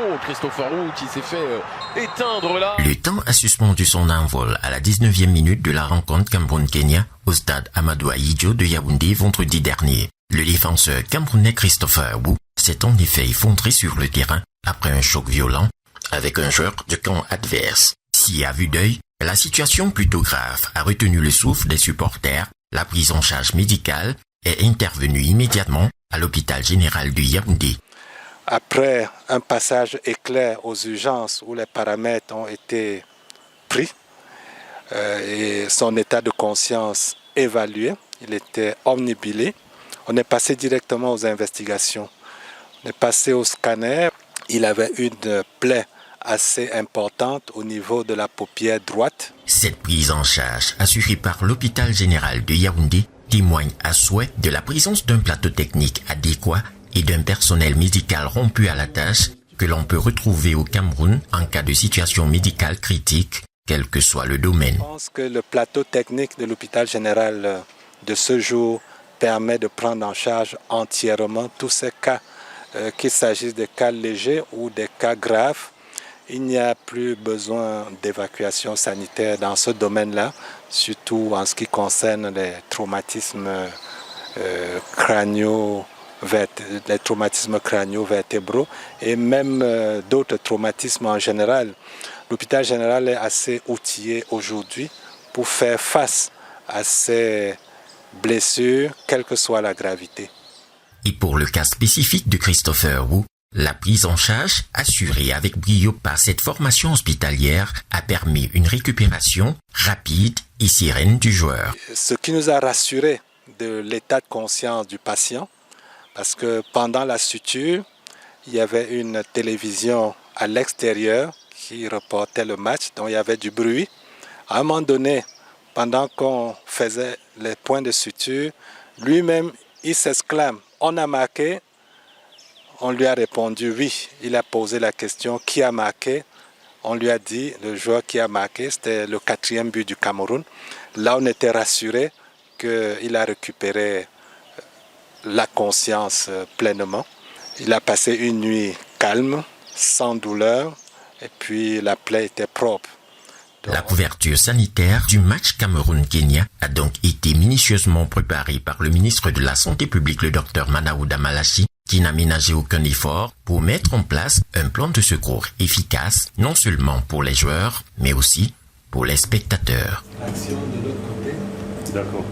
Oh, Christopher Wu qui s'est fait éteindre là. Le temps a suspendu son envol à la 19e minute de la rencontre Cameroun-Kenya au stade Amadou Ahidjo de Yaoundé vendredi dernier. Le défenseur camerounais Christopher Wu s'est en effet effondré sur le terrain après un choc violent avec un joueur de camp adverse. Si à vue d'œil, la situation plutôt grave a retenu le souffle des supporters, la prise en charge médicale est intervenue immédiatement à l'hôpital général de Yaoundé. Après un passage éclair aux urgences où les paramètres ont été pris et son état de conscience évalué, il était omnibulé. On est passé directement aux investigations. On est passé au scanner. Il avait une plaie assez importante au niveau de la paupière droite. Cette prise en charge assurée par l'hôpital général de Yaoundé témoigne à souhait de la présence d'un plateau technique adéquat et d'un personnel médical rompu à la tâche que l'on peut retrouver au Cameroun en cas de situation médicale critique, quel que soit le domaine. Je pense que le plateau technique de l'hôpital général de ce jour permet de prendre en charge entièrement tous ces cas, qu'il s'agisse de cas légers ou des cas graves. Il n'y a plus besoin d'évacuation sanitaire dans ce domaine-là, surtout en ce qui concerne les traumatismes crânio-vertébraux et même d'autres traumatismes en général. L'hôpital général est assez outillé aujourd'hui pour faire face à ces blessures, quelle que soit la gravité. Et pour le cas spécifique de Christopher Wu, la prise en charge assurée avec brio par cette formation hospitalière a permis une récupération rapide et sereine du joueur. Ce qui nous a rassurés de l'état de conscience du patient, parce que pendant la suture, il y avait une télévision à l'extérieur qui reportait le match, donc il y avait du bruit. À un moment donné, pendant qu'on faisait les points de suture, lui-même, il s'exclame « On a marqué ». On lui a répondu oui. Il a posé la question « Qui a marqué ?» On lui a dit le joueur qui a marqué, c'était le 4e but du Cameroun. Là, on était rassuré qu'il a récupéré la conscience pleinement. Il a passé une nuit calme, sans douleur, et puis la plaie était propre. La couverture sanitaire du match Cameroun-Kenya a donc été minutieusement préparée par le ministre de la Santé publique, le Dr Manaouda Malachi, qui n'a ménagé aucun effort pour mettre en place un plan de secours efficace, non seulement pour les joueurs, mais aussi pour les spectateurs. Action de l'autre côté. D'accord.